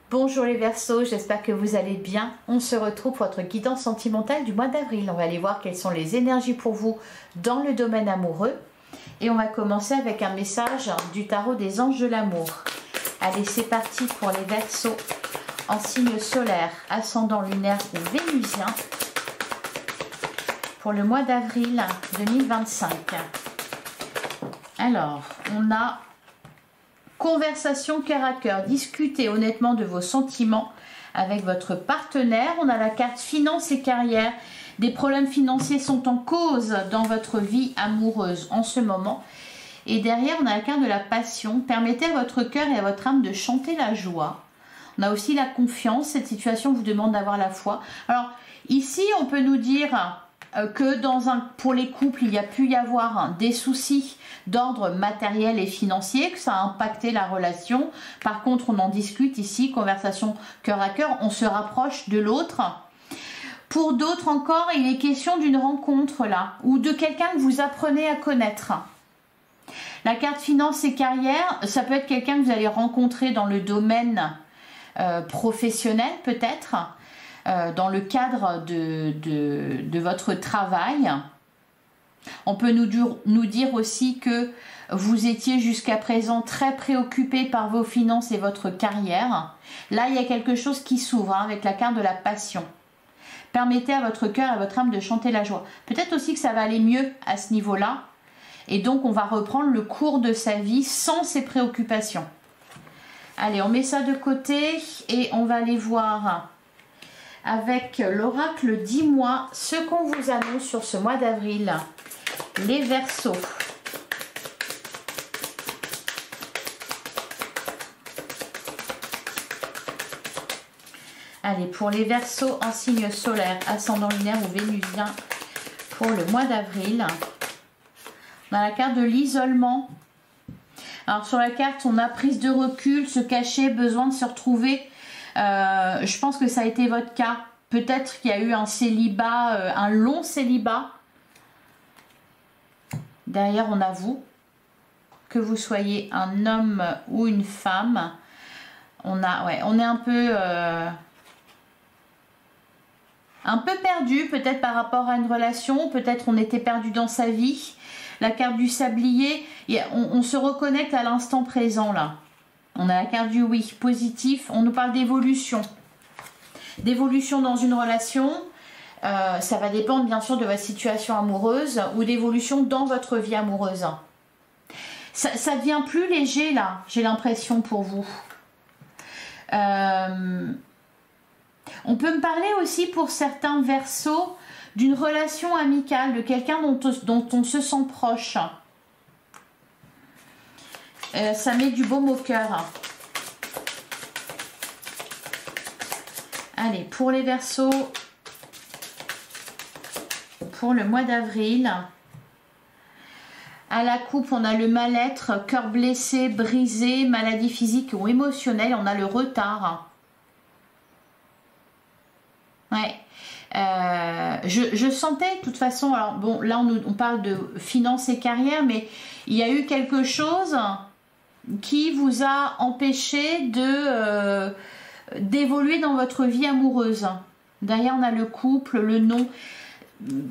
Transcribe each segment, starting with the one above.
Bonjour les Verseaux, j'espère que vous allez bien. On se retrouve pour votre guidance sentimentale du mois d'avril. On va aller voir quelles sont les énergies pour vous dans le domaine amoureux. Et on va commencer avec un message du tarot des anges de l'amour. Allez, c'est parti pour les Verseaux en signe solaire, ascendant lunaire ou vénusien pour le mois d'avril 2025. Alors, on a conversation cœur à cœur, discutez honnêtement de vos sentiments avec votre partenaire. On a la carte finance et carrière. Des problèmes financiers sont en cause dans votre vie amoureuse en ce moment. Et derrière, on a la carte de la passion. Permettez à votre cœur et à votre âme de chanter la joie. On a aussi la confiance. Cette situation vous demande d'avoir la foi. Alors, ici, on peut nous dire que pour les couples, il y a pu y avoir des soucis d'ordre matériel et financier, que ça a impacté la relation. Par contre, on en discute ici, conversation cœur à cœur, on se rapproche de l'autre. Pour d'autres encore, il est question d'une rencontre là, ou de quelqu'un que vous apprenez à connaître. La carte finance et carrière, ça peut être quelqu'un que vous allez rencontrer dans le domaine professionnel peut-être, dans le cadre de votre travail. On peut nous dire aussi que vous étiez jusqu'à présent très préoccupé par vos finances et votre carrière. Là, il y a quelque chose qui s'ouvre avec la carte de la passion. Permettez à votre cœur et à votre âme de chanter la joie. Peut-être aussi que ça va aller mieux à ce niveau-là. Et donc, on va reprendre le cours de sa vie sans ses préoccupations. Allez, on met ça de côté et on va aller voir avec l'oracle 10 mois ce qu'on vous annonce sur ce mois d'avril. Les Verseaux. Allez, pour les Verseaux en signe solaire, ascendant lunaire ou vénusien pour le mois d'avril, on a la carte de l'isolement. Alors sur la carte, on a prise de recul, se cacher, besoin de se retrouver. Je pense que ça a été votre cas. Peut-être qu'il y a eu un célibat, un long célibat. Derrière, on a vous, que vous soyez un homme ou une femme. On est un peu perdu, peut-être par rapport à une relation. Peut-être on était perdu dans sa vie. La carte du sablier, on se reconnecte à l'instant présent là. On a la carte du oui, positif. On nous parle d'évolution. D'évolution dans une relation. Ça va dépendre bien sûr de votre situation amoureuse ou d'évolution dans votre vie amoureuse. Ça devient plus léger là, j'ai l'impression pour vous. On peut me parler aussi pour certains Verseaux d'une relation amicale, de quelqu'un dont on se sent proche. Ça met du baume au cœur. Allez, pour les Verseaux, pour le mois d'avril, à la coupe, on a le mal-être, cœur blessé, brisé, maladie physique ou émotionnelle, on a le retard. Ouais. Je sentais de toute façon, alors bon, là on parle de finances et carrière, mais il y a eu quelque chose qui vous a empêché d'évoluer dans votre vie amoureuse. Derrière on a le couple, le non,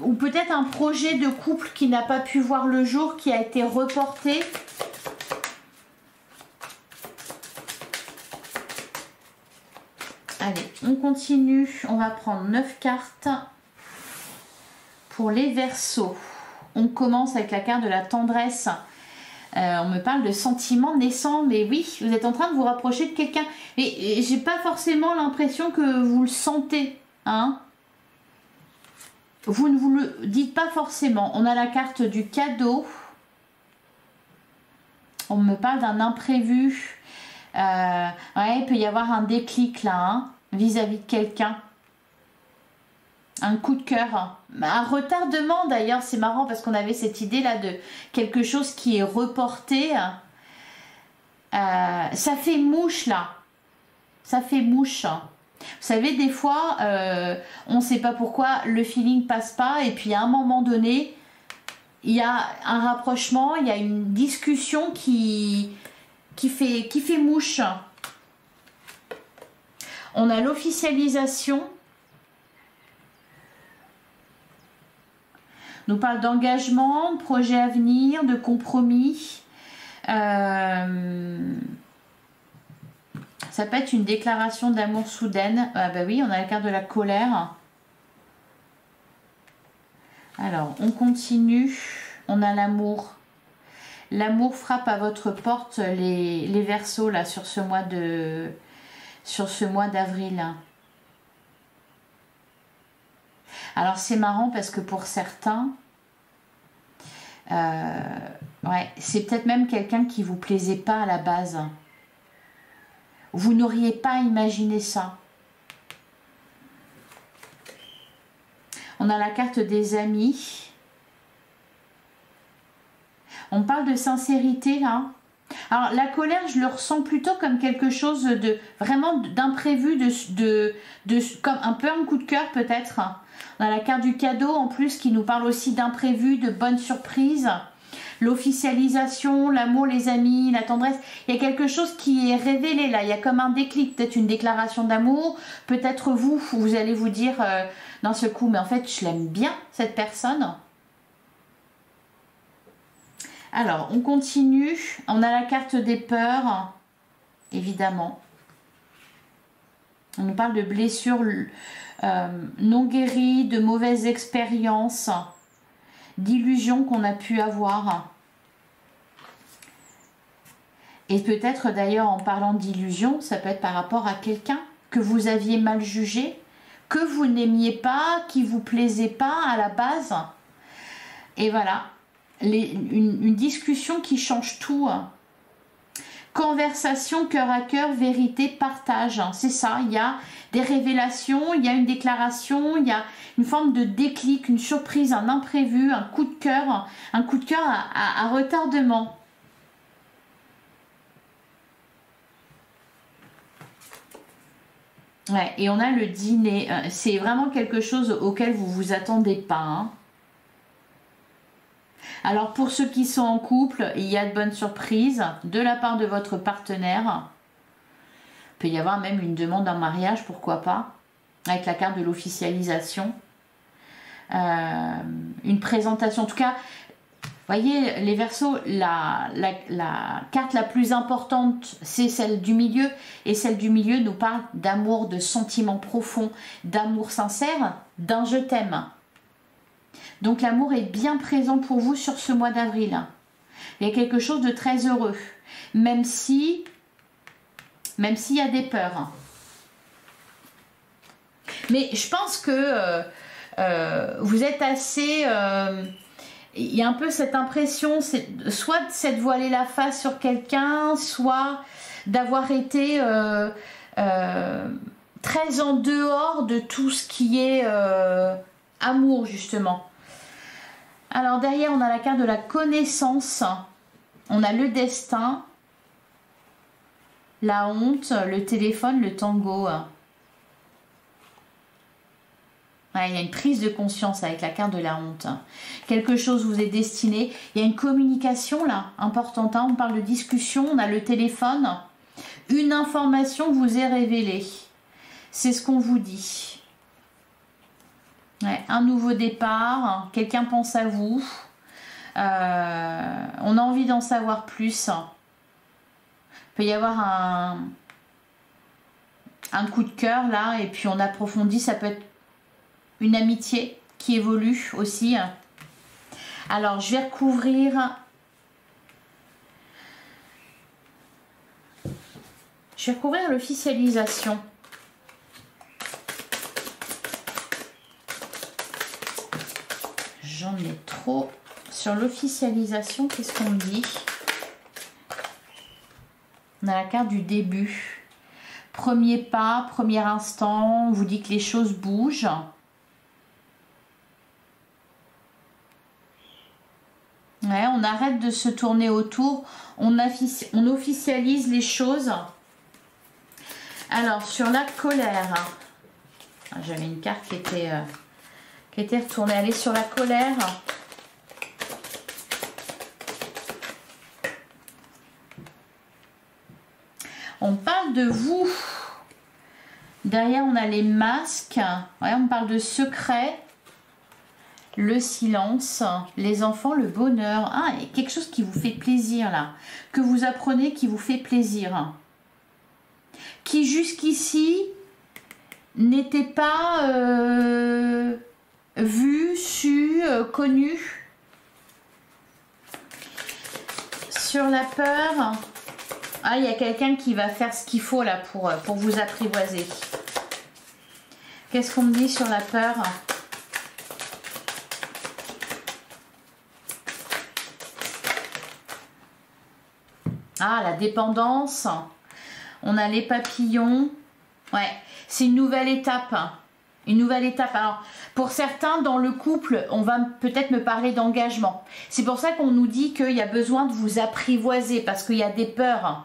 ou peut-être un projet de couple qui n'a pas pu voir le jour, qui a été reporté. Allez, on continue. On va prendre 9 cartes pour les Verseaux. On commence avec la carte de la tendresse. On me parle de sentiments naissants, mais oui, vous êtes en train de vous rapprocher de quelqu'un. Et j'ai pas forcément l'impression que vous le sentez, hein. Vous ne vous le dites pas forcément. On a la carte du cadeau. On me parle d'un imprévu. Ouais, il peut y avoir un déclic là, hein, vis-à-vis de quelqu'un. Un coup de cœur. Un retardement d'ailleurs, c'est marrant parce qu'on avait cette idée là de quelque chose qui est reporté. Ça fait mouche là. Ça fait mouche. Vous savez, des fois, on ne sait pas pourquoi le feeling passe pas et puis à un moment donné, il y a un rapprochement, il y a une discussion qui fait mouche. On a l'officialisation. On nous parle d'engagement, de projet à venir, de compromis. Ça peut être une déclaration d'amour soudaine. Ah bah oui, on a la carte de la colère. Alors, on continue. On a l'amour. L'amour frappe à votre porte, les Verseaux, là, sur ce mois d'avril. Alors, c'est marrant parce que pour certains, ouais, c'est peut-être même quelqu'un qui ne vous plaisait pas à la base. Vous n'auriez pas imaginé ça. On a la carte des amis. On parle de sincérité là. Alors la colère, je le ressens plutôt comme quelque chose de vraiment d'imprévu, comme un peu un coup de cœur peut-être. On a la carte du cadeau en plus qui nous parle aussi d'imprévu, de bonnes surprises. L'officialisation, l'amour, les amis, la tendresse. Il y a quelque chose qui est révélé là. Il y a comme un déclic, peut-être une déclaration d'amour. Peut-être vous allez vous dire d'un seul coup, mais en fait, je l'aime bien, cette personne. Alors, on continue. On a la carte des peurs, évidemment. On nous parle de blessures non guéries, de mauvaises expériences, d'illusions qu'on a pu avoir. Et peut-être d'ailleurs en parlant d'illusions, ça peut être par rapport à quelqu'un que vous aviez mal jugé, que vous n'aimiez pas, qui vous plaisait pas à la base. Et voilà, une discussion qui change tout. Conversation cœur à cœur, vérité, partage. C'est ça, il y a des révélations, il y a une déclaration, il y a une forme de déclic, une surprise, un imprévu, un coup de cœur à retardement. Ouais, et on a le dîner. C'est vraiment quelque chose auquel vous ne vous attendez pas. Hein. Alors pour ceux qui sont en couple, il y a de bonnes surprises de la part de votre partenaire. Il peut y avoir même une demande en mariage, pourquoi pas, avec la carte de l'officialisation. Une présentation, en tout cas, voyez les Verseaux, la carte la plus importante, c'est celle du milieu. Et celle du milieu nous parle d'amour, de sentiments profonds, d'amour sincère, d'un je t'aime. Donc l'amour est bien présent pour vous sur ce mois d'avril. Il y a quelque chose de très heureux, même s'il y a des peurs. Mais je pense que vous êtes assez... il y a un peu cette impression, soit de s'être voilé la face sur quelqu'un, soit d'avoir été très en dehors de tout ce qui est amour, justement. Alors derrière, on a la carte de la connaissance, on a le destin, la honte, le téléphone, le tango. Ouais, il y a une prise de conscience avec la carte de la honte. Quelque chose vous est destiné. Il y a une communication là, importante. Hein. On parle de discussion, on a le téléphone. Une information vous est révélée. C'est ce qu'on vous dit. Ouais, un nouveau départ, quelqu'un pense à vous. On a envie d'en savoir plus. Il peut y avoir un coup de cœur là, et puis on approfondit, ça peut être une amitié qui évolue aussi. Alors, je vais recouvrir... l'officialisation. J'en ai trop. Sur l'officialisation, qu'est-ce qu'on me dit? On a la carte du début. Premier pas, premier instant, on vous dit que les choses bougent. Ouais, on arrête de se tourner autour, on officialise les choses. Alors, sur la colère, j'avais une carte qui était retournée. Allez, sur la colère. On parle de vous. Derrière, on a les masques. Ouais, on parle de secret. Le silence. Les enfants, le bonheur. Ah, et quelque chose qui vous fait plaisir là. Que vous apprenez qui vous fait plaisir. Qui jusqu'ici n'était pas vu, su, connu. Sur la peur. Ah, il y a quelqu'un qui va faire ce qu'il faut là pour vous apprivoiser. Qu'est-ce qu'on me dit sur la peur? Ah, la dépendance. On a les papillons. Ouais, c'est une nouvelle étape. Une nouvelle étape. Alors, pour certains, dans le couple, on va peut-être me parler d'engagement. C'est pour ça qu'on nous dit qu'il y a besoin de vous apprivoiser parce qu'il y a des peurs.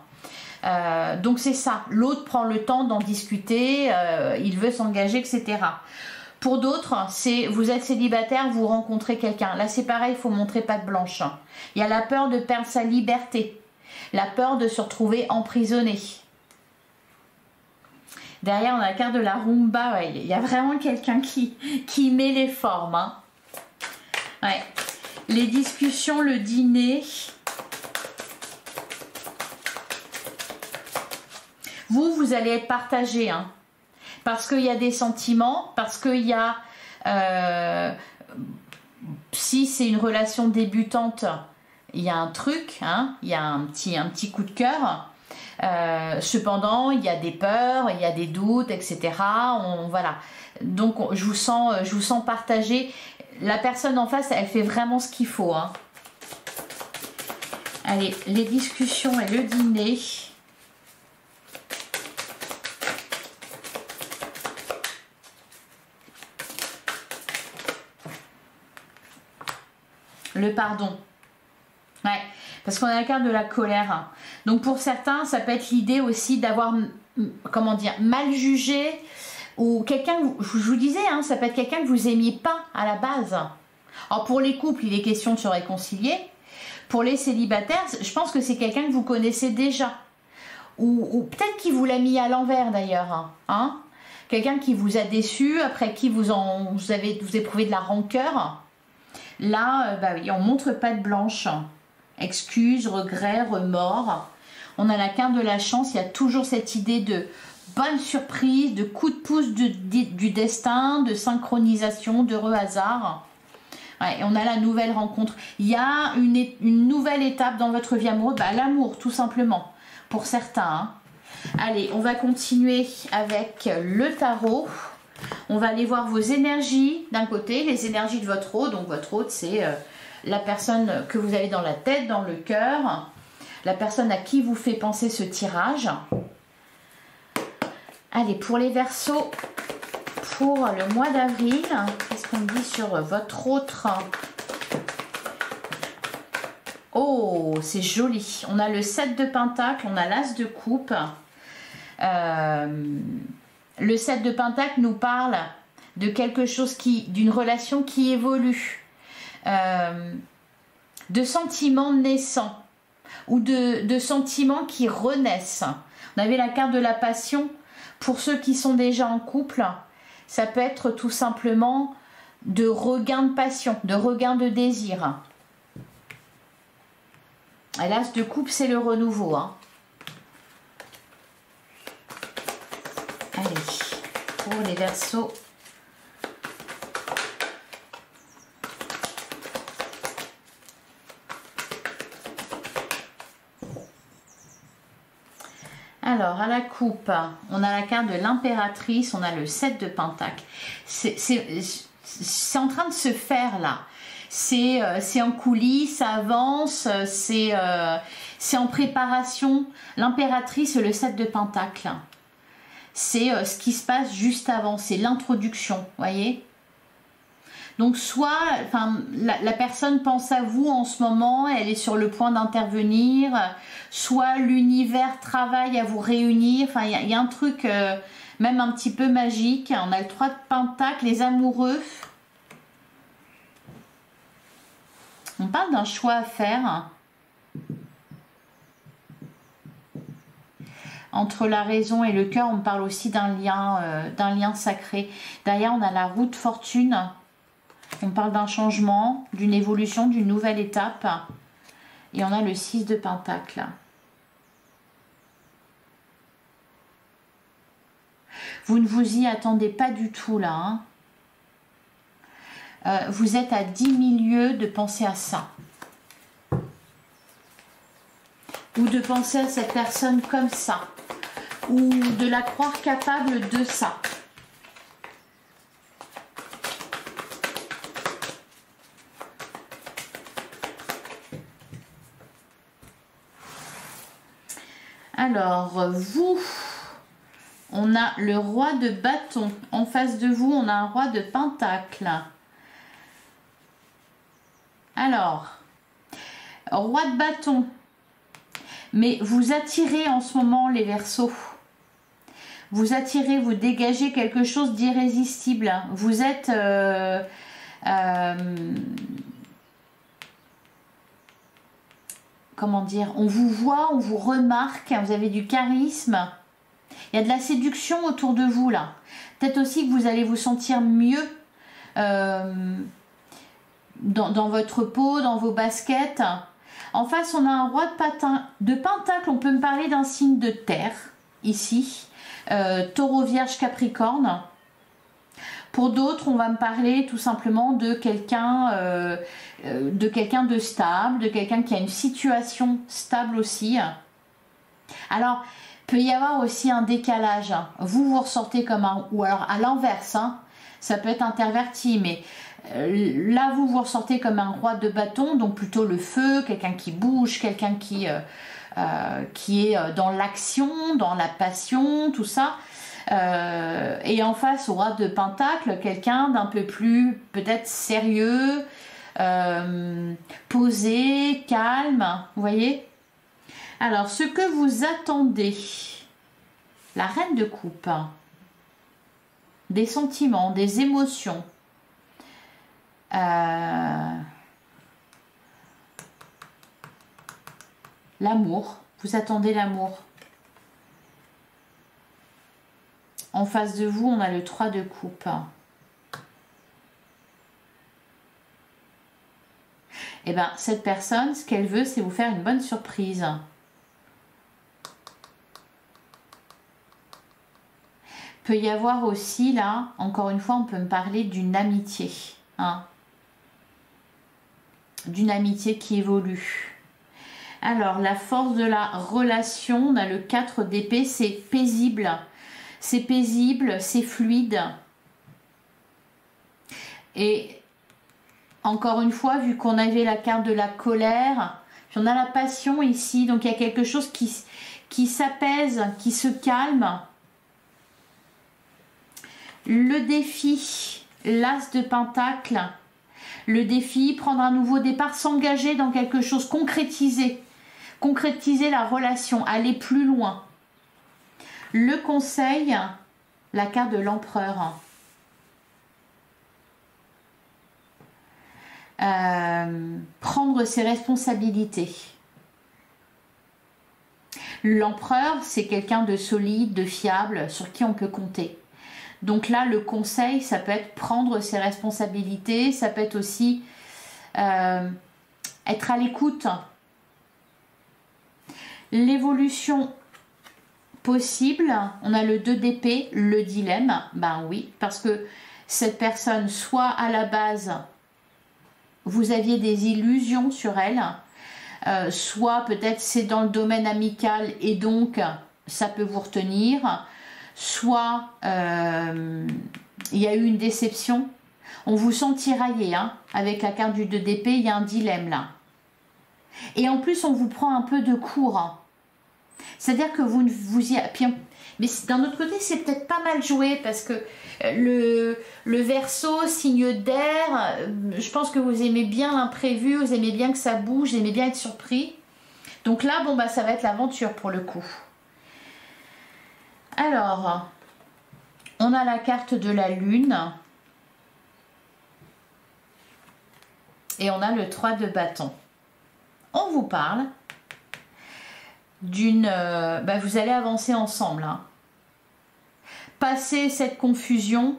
Donc c'est ça, l'autre prend le temps d'en discuter, il veut s'engager, etc. Pour d'autres, c'est vous êtes célibataire, vous rencontrez quelqu'un. Là c'est pareil, il faut montrer patte blanche. Il y a la peur de perdre sa liberté, la peur de se retrouver emprisonné. Derrière, on a la carte de la rumba, ouais, il y a vraiment quelqu'un qui met les formes. Hein. Ouais. Les discussions, le dîner... Vous allez être partagé, hein, parce qu'il y a des sentiments, parce qu'il y a, si c'est une relation débutante, il y a un truc, hein, il y a un petit coup de cœur. Cependant, il y a des peurs, il y a des doutes, etc. Voilà. Donc, je vous sens partagé. La personne en face, elle fait vraiment ce qu'il faut. Hein. Allez, les discussions et le dîner. Le pardon. Ouais, parce qu'on a la carte de la colère. Donc pour certains, ça peut être l'idée aussi d'avoir, comment dire, mal jugé ou quelqu'un, je vous disais, hein, ça peut être quelqu'un que vous aimiez pas à la base. Alors pour les couples, il est question de se réconcilier. Pour les célibataires, je pense que c'est quelqu'un que vous connaissez déjà. Ou peut-être qui vous l'a mis à l'envers d'ailleurs. Hein. Quelqu'un qui vous a déçu, après qui vous éprouvez de la rancœur. Là, bah oui, on montre patte blanche. Excuses, regrets, remords. On a la carte de la chance. Il y a toujours cette idée de bonne surprise, de coup de pouce du destin, de synchronisation, d'heureux hasard. Ouais, et on a la nouvelle rencontre. Il y a une nouvelle étape dans votre vie amoureuse. Bah, l'amour, tout simplement, pour certains. Hein. Allez, on va continuer avec le tarot. On va aller voir vos énergies d'un côté, les énergies de votre hôte. Donc votre hôte, c'est la personne que vous avez dans la tête, dans le cœur. La personne à qui vous fait penser ce tirage. Allez, pour les Verseaux, pour le mois d'avril, qu'est-ce qu'on dit sur votre autre? Oh, c'est joli. On a le 7 de Pentacle, on a l'As de Coupe. Le 7 de Pentacle nous parle de quelque chose d'une relation qui évolue, de sentiments naissants ou de sentiments qui renaissent. On avait la carte de la passion. Pour ceux qui sont déjà en couple, ça peut être tout simplement de regain de passion, de regain de désir. Et l'As de Coupe, c'est le renouveau. Hein. Allez, pour les Verseaux. Alors, à la coupe, on a la carte de l'impératrice, on a le 7 de Pentacle. C'est en train de se faire là. C'est en coulisses, ça avance, c'est en préparation. L'impératrice, le 7 de Pentacle. C'est ce qui se passe juste avant, c'est l'introduction, voyez. Donc soit la personne pense à vous en ce moment, elle est sur le point d'intervenir, soit l'univers travaille à vous réunir, enfin il y a un truc même un petit peu magique. On a le 3 de Pentacle, les amoureux. On parle d'un choix à faire. Entre la raison et le cœur, on parle aussi d'un lien sacré. Derrière, on a la roue de fortune. On parle d'un changement, d'une évolution, d'une nouvelle étape. Et on a le 6 de Pentacle. Vous ne vous y attendez pas du tout là. Hein. Vous êtes à 10 000 lieues de penser à ça. Ou de penser à cette personne comme ça. Ou de la croire capable de ça. Alors, vous, on a le roi de bâton. En face de vous, on a un roi de pentacle. Alors, roi de bâton. Mais vous attirez en ce moment les Verseaux. Vous attirez, vous dégagez quelque chose d'irrésistible. Vous êtes... comment dire, on vous voit, on vous remarque, vous avez du charisme. Il y a de la séduction autour de vous là. Peut-être aussi que vous allez vous sentir mieux dans votre peau, dans vos baskets. En face, on a un roi de pentacle. On peut me parler d'un signe de terre, ici. Taureau, Vierge, Capricorne. Pour d'autres, on va me parler tout simplement de quelqu'un de stable, de quelqu'un qui a une situation stable aussi. Alors, peut y avoir aussi un décalage. Vous, vous ressortez comme un... Ou alors à l'inverse, hein, ça peut être interverti, mais là, vous ressortez comme un roi de bâton, donc plutôt le feu, quelqu'un qui bouge, quelqu'un qui est dans l'action, dans la passion, tout ça. Et en face au roi de pentacle, quelqu'un d'un peu plus peut-être sérieux, posé, calme, vous voyez. Alors, ce que vous attendez, la reine de coupe, des sentiments, des émotions, l'amour, vous attendez l'amour. En face de vous, on a le 3 de coupe. Et bien, cette personne, ce qu'elle veut, c'est vous faire une bonne surprise. Peut y avoir aussi, là, encore une fois, on peut me parler d'une amitié. Hein, d'une amitié qui évolue. Alors, la force de la relation, on a le 4 d'épée, c'est paisible. C'est paisible, c'est fluide. Et encore une fois, vu qu'on avait la carte de la colère, puis on a la passion ici, donc il y a quelque chose qui s'apaise, qui se calme. Le défi, l'as de pentacle. Le défi, prendre un nouveau départ, s'engager dans quelque chose, concrétiser la relation, aller plus loin. Le conseil, la carte de l'empereur. Prendre ses responsabilités. L'empereur, c'est quelqu'un de solide, de fiable, sur qui on peut compter. Donc là, le conseil, ça peut être prendre ses responsabilités, ça peut être aussi être à l'écoute. L'évolution possible, on a le 2 d'épée, le dilemme, ben oui, parce que cette personne, soit à la base, vous aviez des illusions sur elle, soit peut-être c'est dans le domaine amical et donc ça peut vous retenir, soit il y a eu une déception, on vous sent tiraillé, hein, avec la carte du 2 d'épée, il y a un dilemme là. Et en plus, on vous prend un peu de court, hein. C'est-à-dire que vous y... Mais d'un autre côté, c'est peut-être pas mal joué parce que le Verseau, signe d'air, je pense que vous aimez bien l'imprévu, vous aimez bien que ça bouge, vous aimez bien être surpris. Donc là, bon, bah, ça va être l'aventure pour le coup. Alors, on a la carte de la lune. Et on a le 3 de bâton. On vous parle d'une... vous allez avancer ensemble. Hein. Passer cette confusion.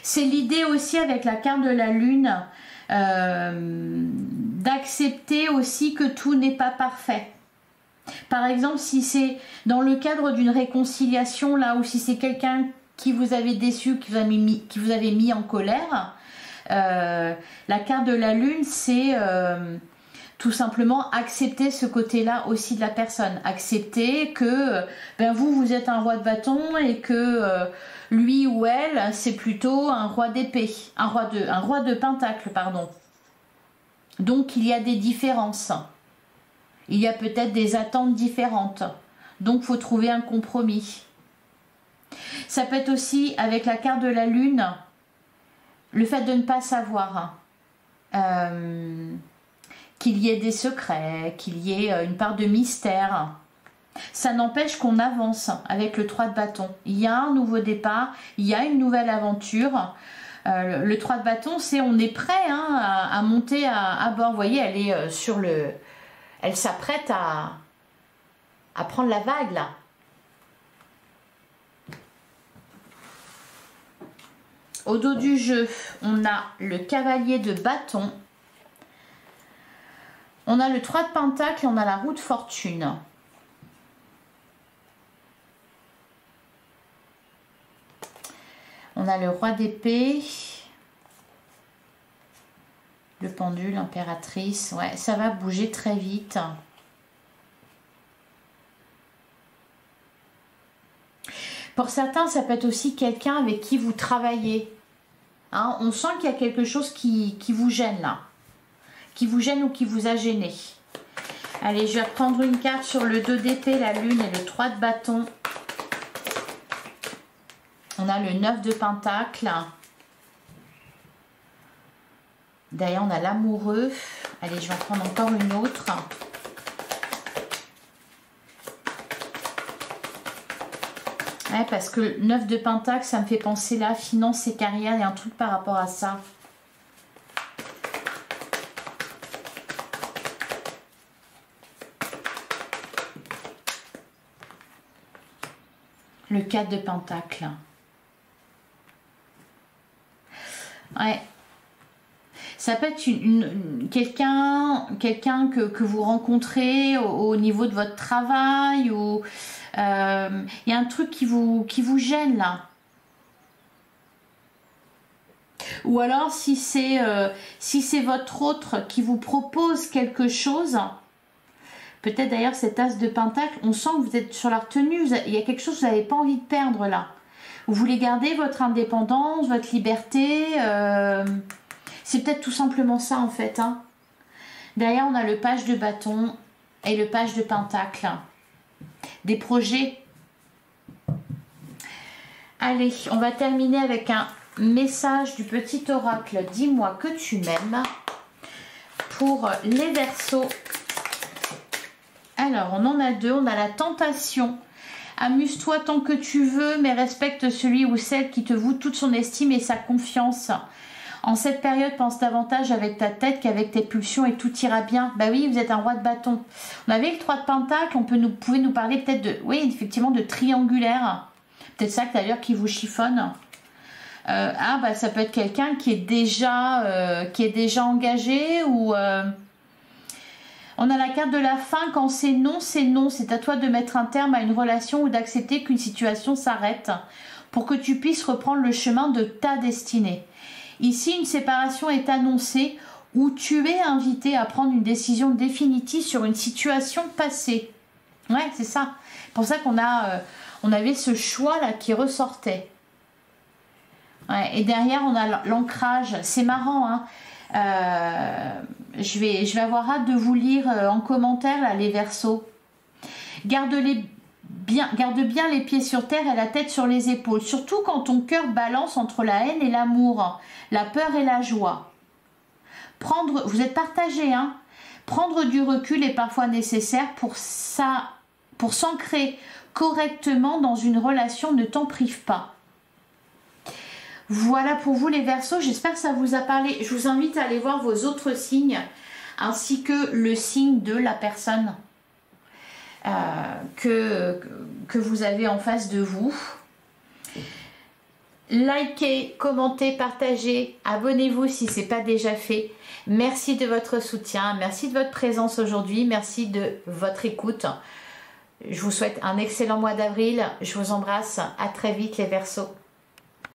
C'est l'idée aussi avec la carte de la lune d'accepter aussi que tout n'est pas parfait. Par exemple, si c'est dans le cadre d'une réconciliation, là, ou si c'est quelqu'un qui vous avait déçu, qui vous avait mis en colère, la carte de la lune, c'est tout simplement accepter ce côté-là aussi de la personne. Accepter que vous êtes un roi de bâton et que lui ou elle, c'est plutôt un roi d'épée, un roi de pentacle, pardon. Donc, il y a des différences. Il y a peut-être des attentes différentes. Donc, il faut trouver un compromis. Ça peut être aussi, avec la carte de la lune, le fait de ne pas savoir qu'il y ait des secrets, qu'il y ait une part de mystère. Ça n'empêche qu'on avance avec le 3 de bâton. Il y a un nouveau départ, il y a une nouvelle aventure. Le 3 de bâton, c'est on est prêt à monter à bord. Vous voyez, elle est sur le... Elle s'apprête à prendre la vague, là. Au dos du jeu, on a le cavalier de bâton. On a le 3 de pentacle et on a la roue de fortune. On a le roi d'épée. Le pendule, l'impératrice. Ouais, ça va bouger très vite. Pour certains, ça peut être aussi quelqu'un avec qui vous travaillez. Hein, on sent qu'il y a quelque chose qui vous gêne là. Qui vous gêne ou qui vous a gêné. Allez, je vais reprendre une carte sur le 2 d'épée, la lune et le 3 de bâton. On a le 9 de pentacle. Derrière, on a l'amoureux. Allez, je vais en prendre encore une autre. Ouais, parce que le 9 de pentacle, ça me fait penser là, finance et carrière. Il y a un truc par rapport à ça. Le 4 de pentacle. Ouais. Ça peut être quelqu'un que vous rencontrez au niveau de votre travail ou il y a un truc qui vous gêne là. Ou alors si c'est votre autre qui vous propose quelque chose, peut-être d'ailleurs cet as de pentacle, on sent que vous êtes sur la retenue, il y a quelque chose que vous n'avez pas envie de perdre là. Vous voulez garder votre indépendance, votre liberté, c'est peut-être tout simplement ça en fait. Hein. Derrière on a le page de bâton et le page de pentacle. Des projets. Allez, on va terminer avec un message du petit oracle. Dis-moi que tu m'aimes. Pour les Verseaux. Alors, on en a deux. On a la tentation. Amuse-toi tant que tu veux, mais respecte celui ou celle qui te voue toute son estime et sa confiance. En cette période, pense davantage avec ta tête qu'avec tes pulsions et tout ira bien. Bah oui, vous êtes un roi de bâton. On avait le 3 de pentacle, pouvez nous parler peut-être de, oui, effectivement, de triangulaire. Peut-être ça d'ailleurs qui vous chiffonne. Ça peut être quelqu'un qui est déjà engagé ou... On a la carte de la fin, quand c'est non, c'est non. C'est à toi de mettre un terme à une relation ou d'accepter qu'une situation s'arrête pour que tu puisses reprendre le chemin de ta destinée. Ici, une séparation est annoncée où tu es invité à prendre une décision définitive sur une situation passée. Ouais, c'est ça. C'est pour ça qu'on avait ce choix-là qui ressortait. Ouais, et derrière, on a l'ancrage. C'est marrant, hein. Je vais avoir hâte de vous lire en commentaire là, les Verseaux. Garde bien les pieds sur terre et la tête sur les épaules, surtout quand ton cœur balance entre la haine et l'amour, la peur et la joie. Vous êtes partagés, hein. Prendre du recul est parfois nécessaire pour s'ancrer correctement dans une relation, ne t'en prive pas. Voilà pour vous les Verseaux, j'espère que ça vous a parlé. Je vous invite à aller voir vos autres signes, ainsi que le signe de la personne que vous avez en face de vous. Likez, commentez, partagez, abonnez-vous si ce n'est pas déjà fait. Merci de votre soutien, merci de votre présence aujourd'hui, merci de votre écoute. Je vous souhaite un excellent mois d'avril, je vous embrasse, à très vite les Verseaux.